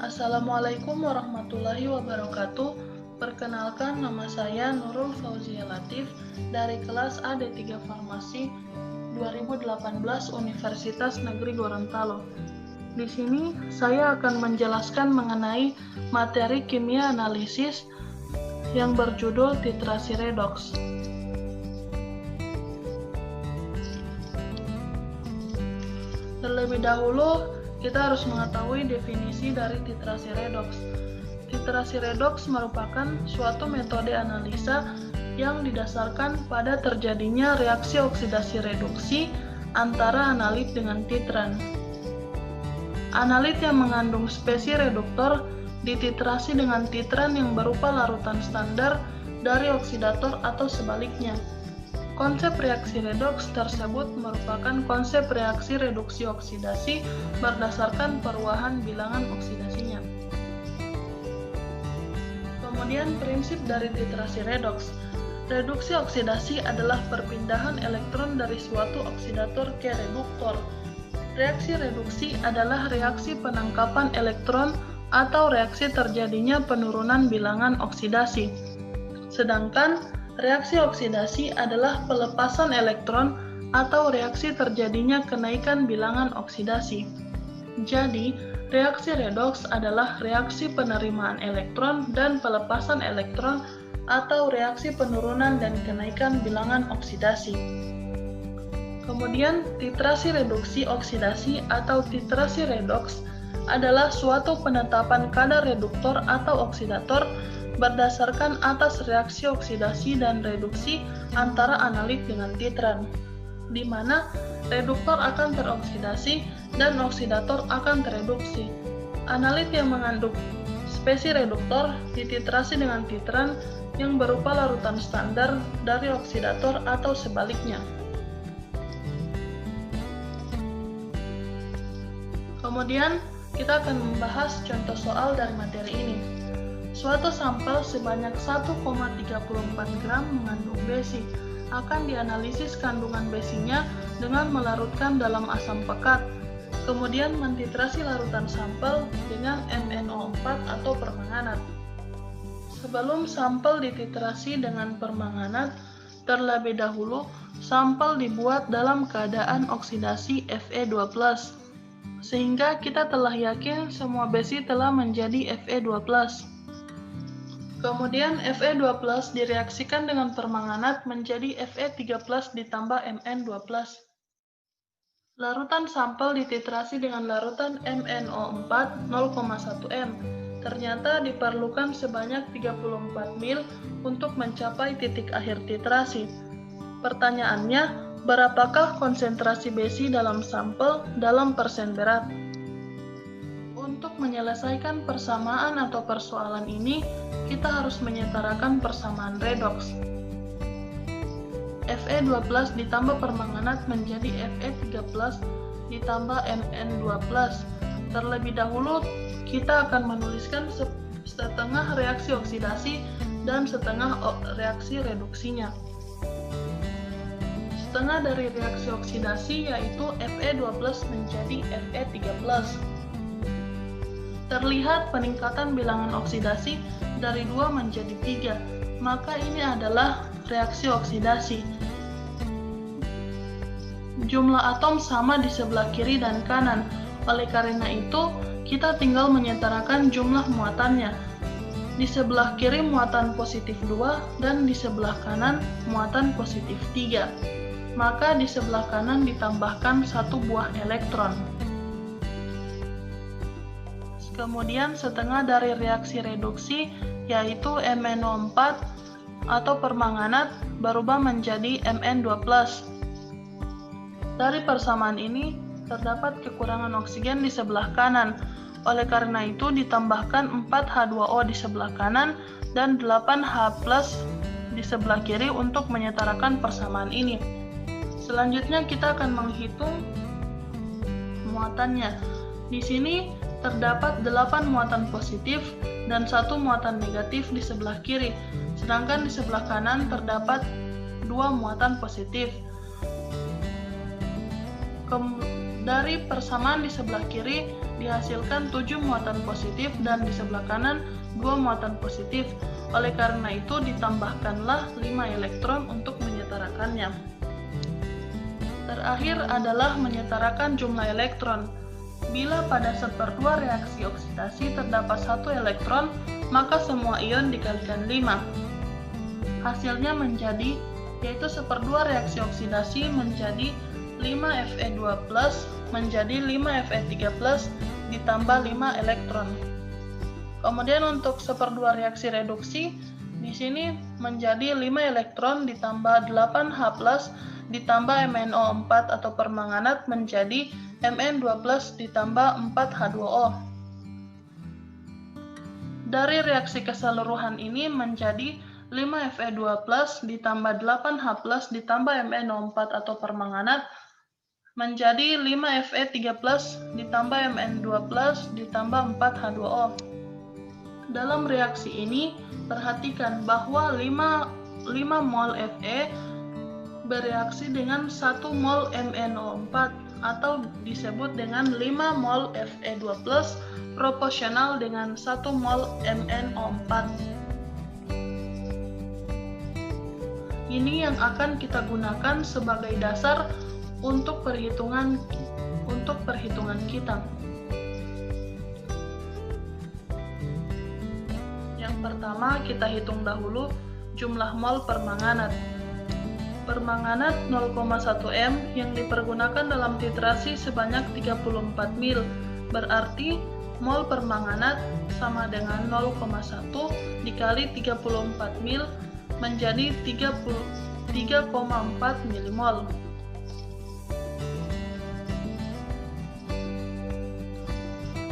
Assalamualaikum warahmatullahi wabarakatuh. Perkenalkan, nama saya Nurul Fauzia Latif dari kelas AD3 Farmasi 2018 Universitas Negeri Gorontalo. Di sini saya akan menjelaskan mengenai materi kimia analisis yang berjudul titrasi redoks. Terlebih dahulu, kita harus mengetahui definisi dari titrasi redoks. Titrasi redoks merupakan suatu metode analisa yang didasarkan pada terjadinya reaksi oksidasi reduksi antara analit dengan titran. Analit yang mengandung spesi reduktor dititrasi dengan titran yang berupa larutan standar dari oksidator atau sebaliknya. Konsep reaksi redoks tersebut merupakan konsep reaksi reduksi oksidasi berdasarkan perubahan bilangan oksidasinya. Kemudian prinsip dari titrasi redoks. Reduksi oksidasi adalah perpindahan elektron dari suatu oksidator ke reduktor. Reaksi reduksi adalah reaksi penangkapan elektron atau reaksi terjadinya penurunan bilangan oksidasi. Sedangkan reaksi oksidasi adalah pelepasan elektron atau reaksi terjadinya kenaikan bilangan oksidasi. Jadi, reaksi redoks adalah reaksi penerimaan elektron dan pelepasan elektron atau reaksi penurunan dan kenaikan bilangan oksidasi. Kemudian, titrasi reduksi oksidasi atau titrasi redoks adalah suatu penetapan kadar reduktor atau oksidator berdasarkan atas reaksi oksidasi dan reduksi antara analit dengan titran, di mana reduktor akan teroksidasi dan oksidator akan tereduksi. Analit yang mengandung spesi reduktor dititrasi dengan titran yang berupa larutan standar dari oksidator atau sebaliknya. Kemudian, kita akan membahas contoh soal dari materi ini. Suatu sampel sebanyak 1,34 gram mengandung besi akan dianalisis kandungan besinya dengan melarutkan dalam asam pekat, kemudian mentitrasi larutan sampel dengan MnO4 atau permanganat. Sebelum sampel dititrasi dengan permanganat, terlebih dahulu sampel dibuat dalam keadaan oksidasi Fe2+, sehingga kita telah yakin semua besi telah menjadi Fe2+. Kemudian Fe2+ direaksikan dengan permanganat menjadi Fe3+ ditambah Mn2+. Larutan sampel dititrasi dengan larutan MnO4 0,1 m. Ternyata diperlukan sebanyak 34 mil untuk mencapai titik akhir titrasi. Pertanyaannya, berapakah konsentrasi besi dalam sampel dalam persen berat? Untuk menyelesaikan persamaan atau persoalan ini, kita harus menyetarakan persamaan redoks. Fe2+ ditambah permanganat menjadi Fe3+ ditambah Mn2+. Terlebih dahulu, kita akan menuliskan setengah reaksi oksidasi dan setengah reaksi reduksinya. Setengah dari reaksi oksidasi yaitu Fe2+ menjadi Fe3+. Terlihat peningkatan bilangan oksidasi dari 2 menjadi 3, maka ini adalah reaksi oksidasi. Jumlah atom sama di sebelah kiri dan kanan, oleh karena itu kita tinggal menyetarakan jumlah muatannya. Di sebelah kiri muatan positif 2 dan di sebelah kanan muatan positif 3, maka di sebelah kanan ditambahkan 1 buah elektron. Kemudian setengah dari reaksi reduksi yaitu MnO4 atau permanganat berubah menjadi Mn2+. Dari persamaan ini terdapat kekurangan oksigen di sebelah kanan. Oleh karena itu ditambahkan 4H2O di sebelah kanan dan 8H+ di sebelah kiri untuk menyetarakan persamaan ini. Selanjutnya kita akan menghitung muatannya. Di sini terdapat 8 muatan positif dan 1 muatan negatif di sebelah kiri, sedangkan di sebelah kanan terdapat 2 muatan positif. Dari persamaan di sebelah kiri dihasilkan 7 muatan positif dan di sebelah kanan 2 muatan positif. Oleh karena itu ditambahkanlah 5 elektron untuk menyetarakannya. Terakhir adalah menyetarakan jumlah elektron. Bila pada 1/2 reaksi oksidasi terdapat 1 elektron, maka semua ion dikalikan 5. Hasilnya menjadi, yaitu 1/2 reaksi oksidasi menjadi 5Fe2+ menjadi 5Fe3+ ditambah 5 elektron. Kemudian untuk 1/2 reaksi reduksi, di sini menjadi 5 elektron ditambah 8H+ ditambah MnO4 atau permanganat menjadi Mn2+ ditambah 4H2O. Dari reaksi keseluruhan ini menjadi 5Fe2+ ditambah 8H+ ditambah MnO4 atau permanganat menjadi 5Fe3+ ditambah Mn2+ ditambah 4H2O. Dalam reaksi ini, perhatikan bahwa 5 mol Fe bereaksi dengan 1 mol MnO4 atau disebut dengan 5 mol Fe2+ proporsional dengan 1 mol MnO4. Ini yang akan kita gunakan sebagai dasar untuk perhitungan kita. Yang pertama, kita hitung dahulu jumlah mol permanganat. Permanganat 0,1 M yang dipergunakan dalam titrasi sebanyak 34 mil. Berarti mol permanganat sama dengan 0,1 dikali 34 mil menjadi 3,4 milimol.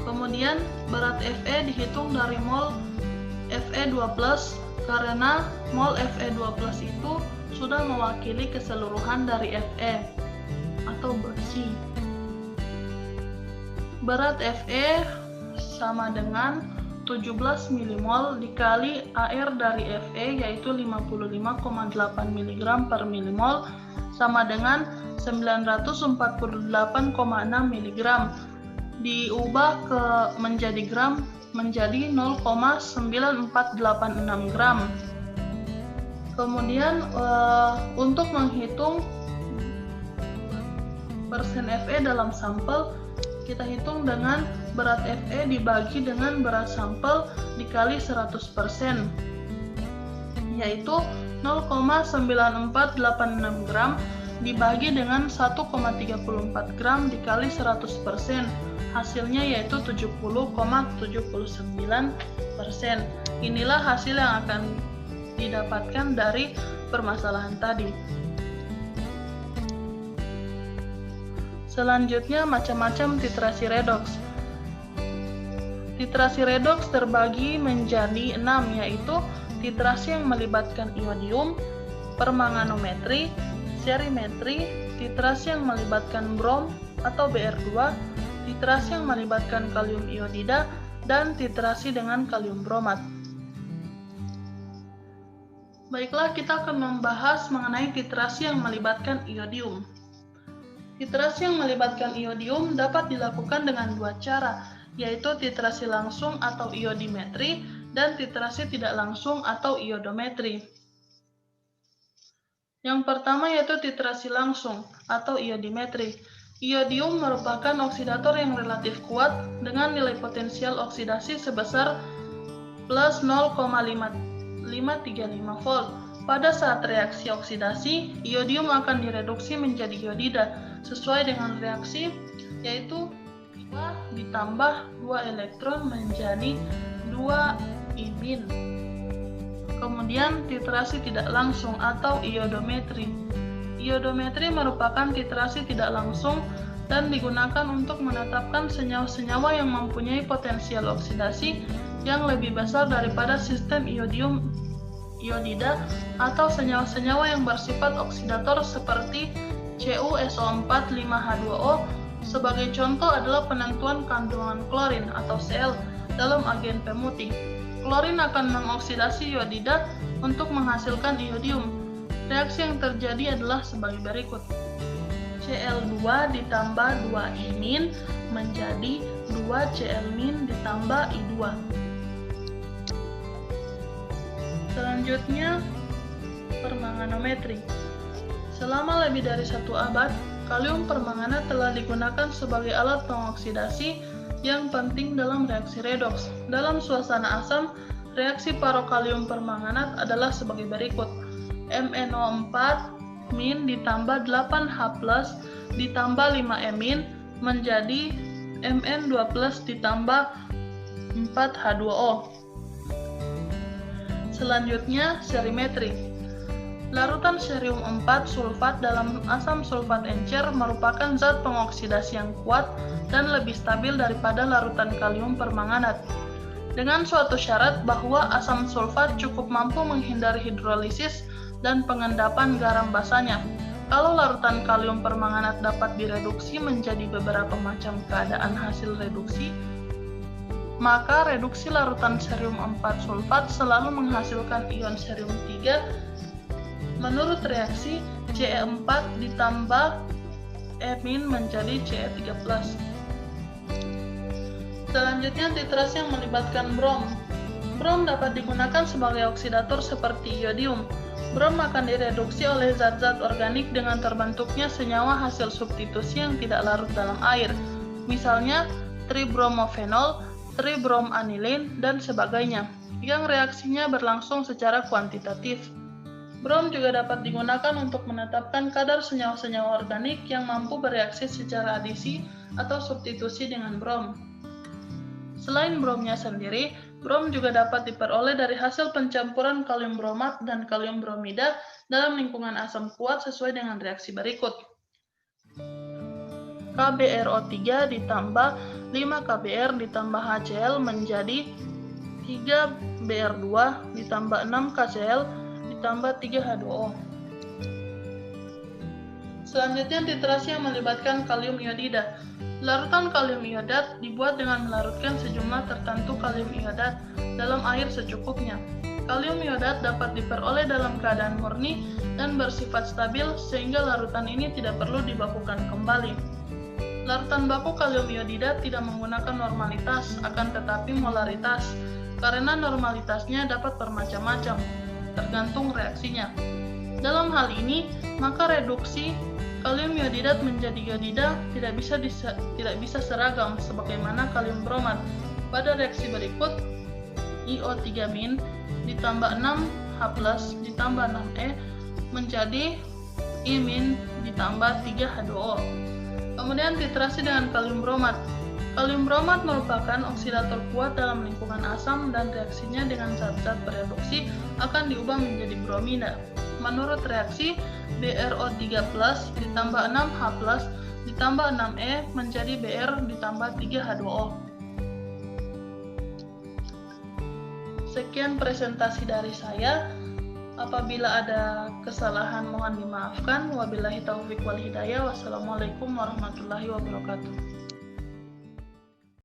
Kemudian berat Fe dihitung dari mol Fe2+, karena mol Fe2+ itu sudah mewakili keseluruhan dari Fe atau bersih. Berat Fe sama dengan 17 milimol dikali air dari Fe yaitu 55,8 mg per milimol sama dengan 948,6 mg. Diubah menjadi gram menjadi 0,9486 gram. Kemudian untuk menghitung persen Fe dalam sampel, kita hitung dengan berat Fe dibagi dengan berat sampel dikali 100%, yaitu 0,9486 gram dibagi dengan 1,34 gram dikali 100%. Hasilnya yaitu 70,79%. Inilah hasil yang akan didapatkan dari permasalahan tadi. Selanjutnya, macam-macam titrasi redoks. Titrasi redoks terbagi menjadi 6, yaitu titrasi yang melibatkan iodium, permanganometri, serimetri, titrasi yang melibatkan brom atau Br2, titrasi yang melibatkan kalium iodida, dan titrasi dengan kalium bromat. Baiklah, kita akan membahas mengenai titrasi yang melibatkan iodium. Titrasi yang melibatkan iodium dapat dilakukan dengan 2 cara, yaitu titrasi langsung atau iodimetri dan titrasi tidak langsung atau iodometri. Yang pertama yaitu titrasi langsung atau iodimetri. Iodium merupakan oksidator yang relatif kuat dengan nilai potensial oksidasi sebesar plus 0,535 volt. Pada saat reaksi oksidasi, iodium akan direduksi menjadi iodida sesuai dengan reaksi, yaitu 2 ditambah 2 elektron menjadi 2 imine. Kemudian titrasi tidak langsung atau iodometri. Iodometri merupakan titrasi tidak langsung dan digunakan untuk menetapkan senyawa-senyawa yang mempunyai potensial oksidasi yang lebih besar daripada sistem iodida atau senyawa-senyawa yang bersifat oksidator seperti CuSO4 5H2O. Sebagai contoh adalah penentuan kandungan klorin atau Cl dalam agen pemutih. Klorin akan mengoksidasi iodida untuk menghasilkan iodium. Reaksi yang terjadi adalah sebagai berikut. Cl2 ditambah 2I- menjadi 2Cl- ditambah I2. Selanjutnya, permanganometri. Selama lebih dari 1 abad, kalium permanganat telah digunakan sebagai alat pengoksidasi yang penting dalam reaksi redoks. Dalam suasana asam, reaksi parokalium permanganat adalah sebagai berikut. MnO4- ditambah 8H+ ditambah 5E- menjadi Mn2+ ditambah 4H2O. Selanjutnya, serimetri. Larutan cerium 4 sulfat dalam asam sulfat encer merupakan zat pengoksidasi yang kuat dan lebih stabil daripada larutan kalium permanganat, dengan suatu syarat bahwa asam sulfat cukup mampu menghindari hidrolisis dan pengendapan garam basanya. Kalau larutan kalium permanganat dapat direduksi menjadi beberapa macam keadaan hasil reduksi, maka reduksi larutan cerium 4 sulfat selalu menghasilkan ion cerium 3 menurut reaksi Ce4 ditambah E- menjadi Ce3+. Selanjutnya, titrasi yang melibatkan brom. Brom dapat digunakan sebagai oksidator seperti iodium. Brom akan direduksi oleh zat-zat organik dengan terbentuknya senyawa hasil substitusi yang tidak larut dalam air, misalnya tribromofenol, tribromanilin, dan sebagainya, yang reaksinya berlangsung secara kuantitatif. Brom juga dapat digunakan untuk menetapkan kadar senyawa-senyawa organik yang mampu bereaksi secara adisi atau substitusi dengan brom. Selain bromnya sendiri, brom juga dapat diperoleh dari hasil pencampuran kalium bromat dan kalium bromida dalam lingkungan asam kuat sesuai dengan reaksi berikut. KbRO3 ditambah 5Kbr ditambah HCl menjadi 3Br2 ditambah 6KCl ditambah 3H2O. Selanjutnya, titrasi yang melibatkan kalium iodida. Larutan kalium iodat dibuat dengan melarutkan sejumlah tertentu kalium iodat dalam air secukupnya. Kalium iodat dapat diperoleh dalam keadaan murni dan bersifat stabil sehingga larutan ini tidak perlu dibakukan kembali. Larutan baku kalium iodida tidak menggunakan normalitas, akan tetapi molaritas, karena normalitasnya dapat bermacam-macam, tergantung reaksinya. Dalam hal ini, maka reduksi kalium iodidat menjadi iodida tidak bisa seragam sebagaimana kalium bromat. Pada reaksi berikut, IO3- ditambah 6H+ ditambah 6E menjadi I- ditambah 3H2O. Kemudian titrasi dengan kalium bromat. Kalium bromat merupakan oksidator kuat dalam lingkungan asam dan reaksinya dengan zat-zat bereduksi akan diubah menjadi bromida. Menurut reaksi, BrO3+ ditambah 6H+ ditambah 6E menjadi Br ditambah 3H2O. Sekian presentasi dari saya. Apabila ada kesalahan mohon dimaafkan. Wabillahi taufiq wal hidayah. Wassalamualaikum warahmatullahi wabarakatuh.